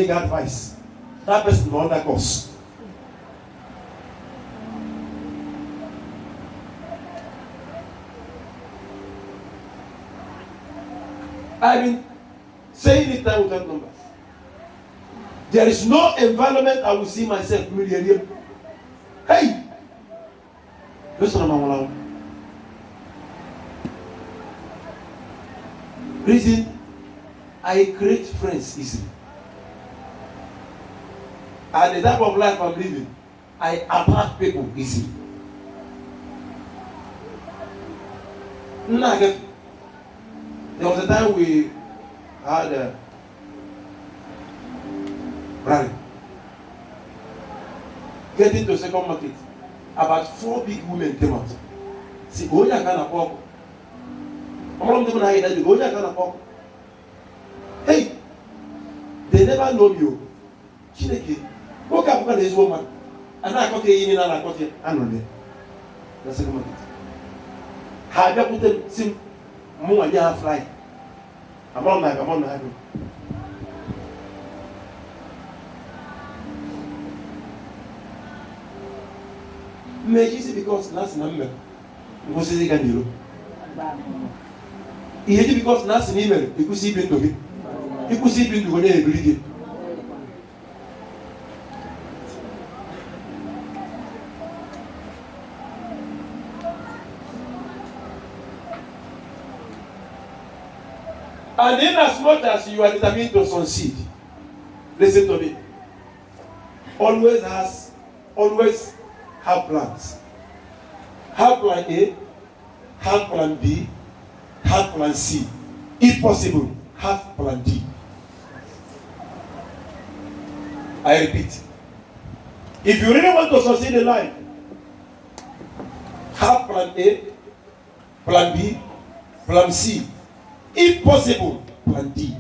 advice. That person will under course. I've been saying it time without number. There is no environment I will see myself millionaire. Hey! Listen to my reason, I create friends easily. And the type of life I'm living, I attract people easily. There was a time we had a rally. Getting to second market, about 4 big women came out. See, go ya kana poko. All of them are here. Go ya kana poko. Hey, they never know you. Chineke, go ka poko this woman. Ana kote yini na kote anole. The second market. Have you put them sim mo anya fly. I'm on my Maybe because last number was a ganilo. He because last email, you could see been to me. You could see been to go there every day. And then, as much as you are determined to succeed, listen to me. Always have plans. Have plan A, have plan B, have plan C. If possible, have plan D. I repeat. If you really want to succeed in life, have plan A, plan B, plan C. If possible, plan D.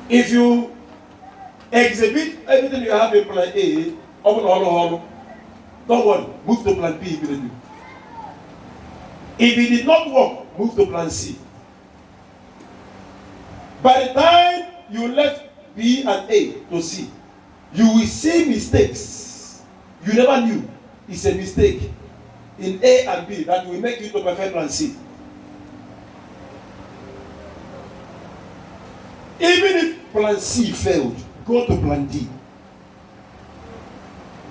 If you exhibit everything you have in plan A, don't worry, move to plan B immediately. If it did not work, move to plan C. By the time you left B and A to C, you will see mistakes you never knew. It's a mistake in A and B that will make you to perfect plan C. Even if plan C failed, go to plan D.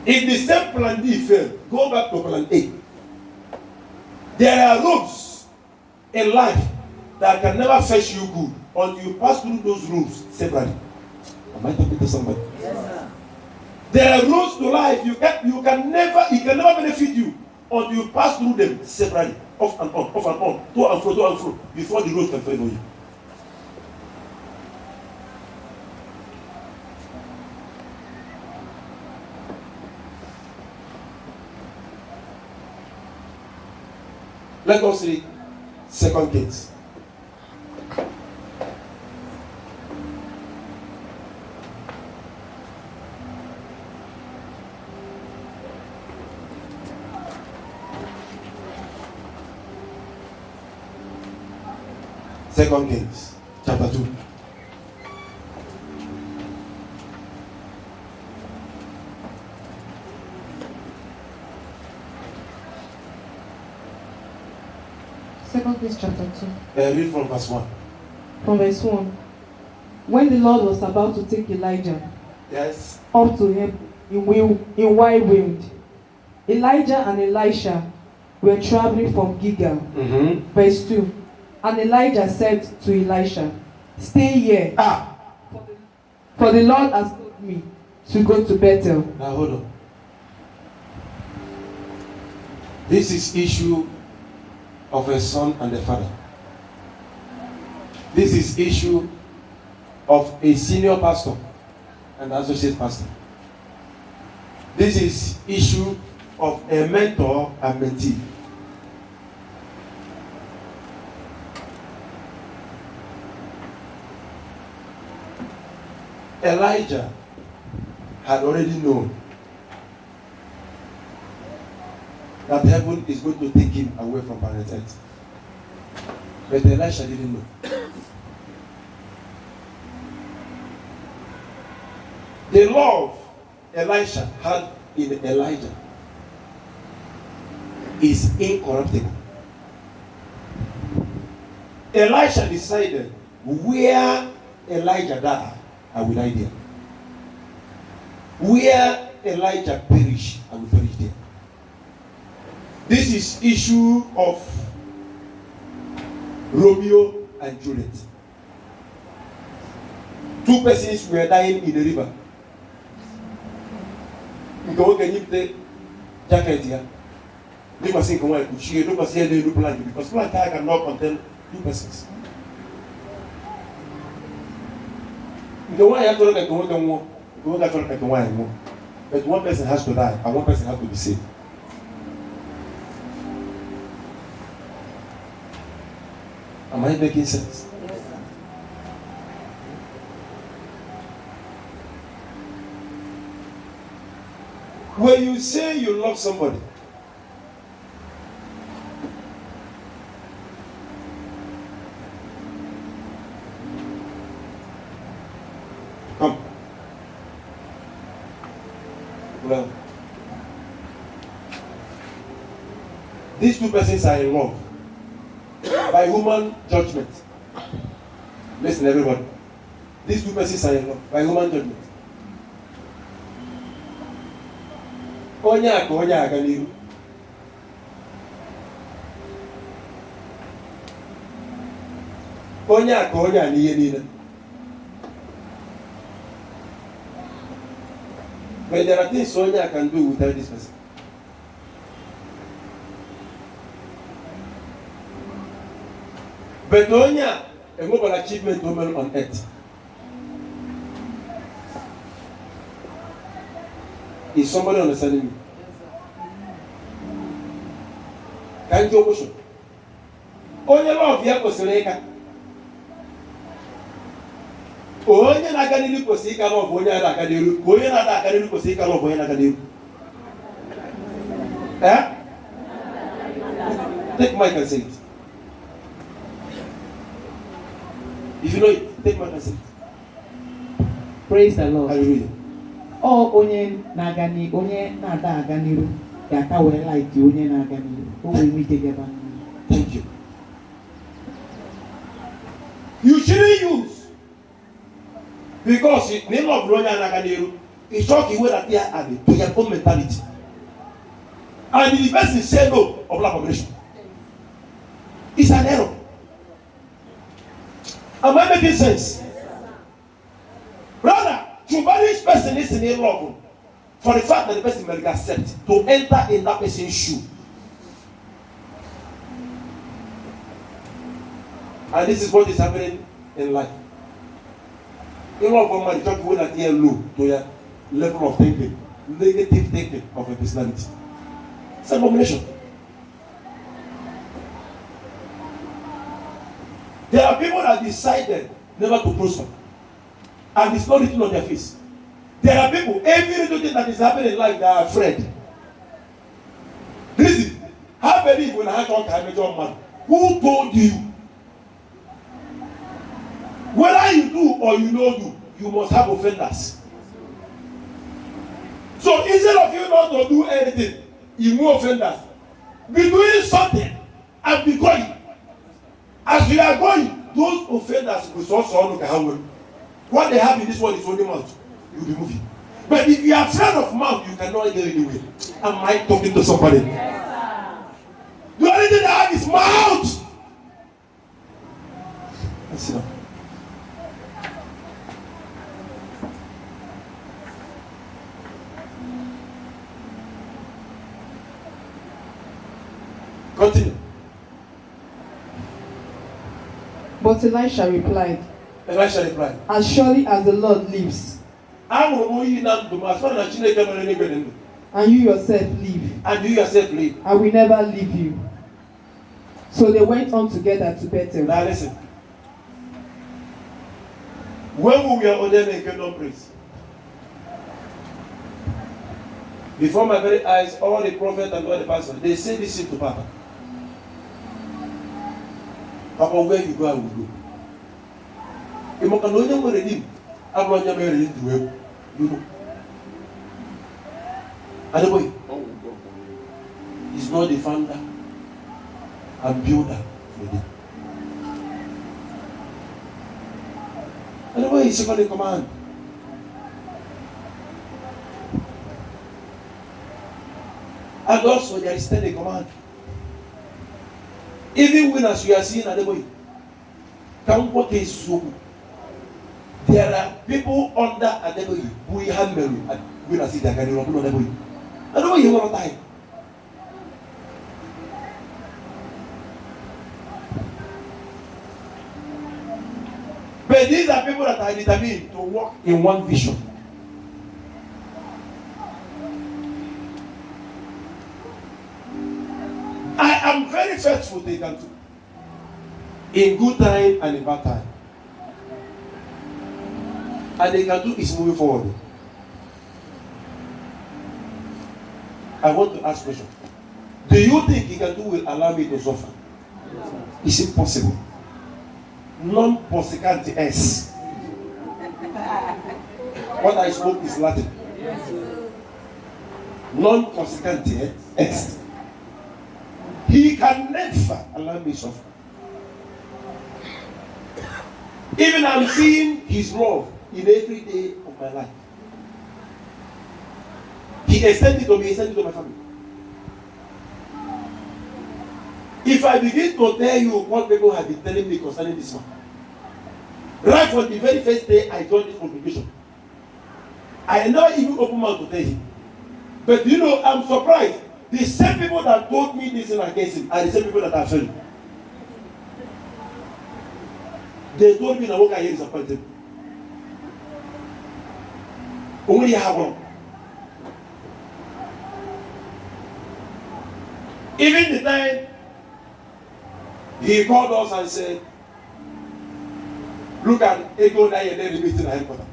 If the same plan D failed, go back to plan A. There are rules in life that can never fetch you good until you pass through those rules separately. Am I talking to somebody? Yes, sir. There are rules to life it can never benefit you until you pass through them separately, off and on, to and fro, before the rules can favor you. Let us read 2 Kings. Second Kings, chapter 2. Second Kings chapter 2. Read from verse 1. From verse 1. When the Lord was about to take Elijah up to him in wide wind, Elijah and Elisha were traveling from Gilgal. Verse 2. And Elijah said to Elisha, "Stay here, for the Lord has told me to go to Bethel." Now hold on. This is issue of a son and a father. This is issue of a senior pastor and associate pastor. This is issue of a mentor and mentee. Elijah had already known that heaven is going to take him away from planet Earth. But Elisha didn't know. The love Elisha had in Elijah is incorruptible. Elisha decided, where Elijah died, I will die there. Where Elijah perished, I will perish there. This is issue of Romeo and Juliet. Two persons were dying in the river. You can you take jacket here? You must think why could she look as the plant because plant cannot contain two persons. You don't want to look at the one and one. You don't want to look at the one and one. But one person has to die and one person has to be saved. Am I making sense? Yes, sir. When you say you love somebody, come. Well, these two persons are in love by human judgment. Listen, everybody. These two persons are in love by human judgment. Onye aga n'ihu. Onye a n'ihe niile. But there are things onye can do without this person. But onye a global achievement woman on earth is somebody understanding me? Can you motion? Onye love ya kwesịrị ịka. Onye na-aga n'ihu kwesịrị ịka love onye na-aga n'ihu. Onye na-aga n'ihu kwesịrị ịka love onye na-aga n'ihu. Take mic and say it. If you know it, take mic and say it. Praise the Lord. Hallelujah. Onye na-aga n'ihu, onye na-ada aga n'ihu ga-aka wee like onye na-aga n'ihu. O wee nwee ike gaba n'ihu. Thank you. You shouldn't use because the name of Ronya Nagadiru is talking with that here and to your own mentality. And the person say no of black population. It's an error. Am I making sense? Brother, to marry this person is in love for the fact that the person will accept to enter in that person's shoe. And this is what is happening in life. In love of man, talking with that here low to your level of thinking, negative thinking of a personality. It's an abomination. There are people that decided never to prosper. And it's not written on their face. There are people, every little thing that is happening in life, they are afraid. Listen, how believe when I talk to a major man? Who told you? Whether you do or you don't do, you must have offenders. So instead of you not to do anything, you move offenders. Be doing something and be going. As you are going, those offenders will also look at what they have in this world is only mouth. You'll be moving. But if you are afraid of mouth, you cannot get anywhere. Am I talking to somebody? Yes, the only thing they have is mouth. Let's sit down. Continue. But Elisha replied, as surely as the Lord lives, and you yourself live, I will never leave you. So they went on together to Bethel. Now listen. When we were ordaining kingdom priests, before my very eyes, all the prophets and all the pastors, they say this thing to Papa. Papa, where you go, I will go. If you can only redeem, I'm not going to redeem to him. You know. And the boy, he's not the founder and builder for them. And the boy is second in command. And also there is third in command. Even when as you are seeing at the boy, there are people under Adeboye who handle and we are seeing that kind of Adeboye. Adeboye you want to die. But these are people that are determined to walk in one vision. I am very faithful to Ikantu. In good time and in bad time. And Ikantu is moving forward. I want to ask a question. Do you think Ikantu will allow me to suffer? It's impossible. Non possibility est. What I spoke is Latin. Non possibility est. He can never allow me suffer. Even I'm seeing his love in every day of my life. He extended to me, he extended to my family. If I begin to tell you what people have been telling me concerning this man, right from the very first day I joined this congregation, I never even opened mouth to tell him. But you know, I'm surprised. The same people that told me this thing against him are the same people that are failing. They told me that what I hear is disappointed. Only have one. Even the time he called us and said, look at Ego now and then meeting at headquarters.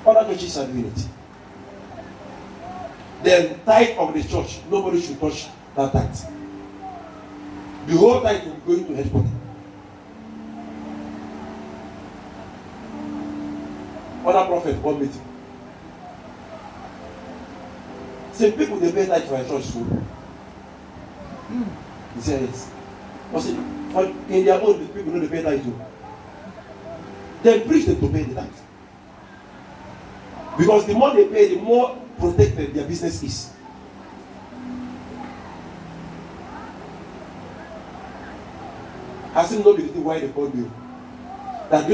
Other churches are doing it. The tithe of the church, nobody should touch that tithe. The whole tithe will be going to headquarters. Other prophet, one meeting. Say people they pay tithe for a church school. He said yes. But see, in their own people know they pay tithe too. They preach them to pay the tithe. Because the more they pay, the more protected their business is. Has it not been why they called you? That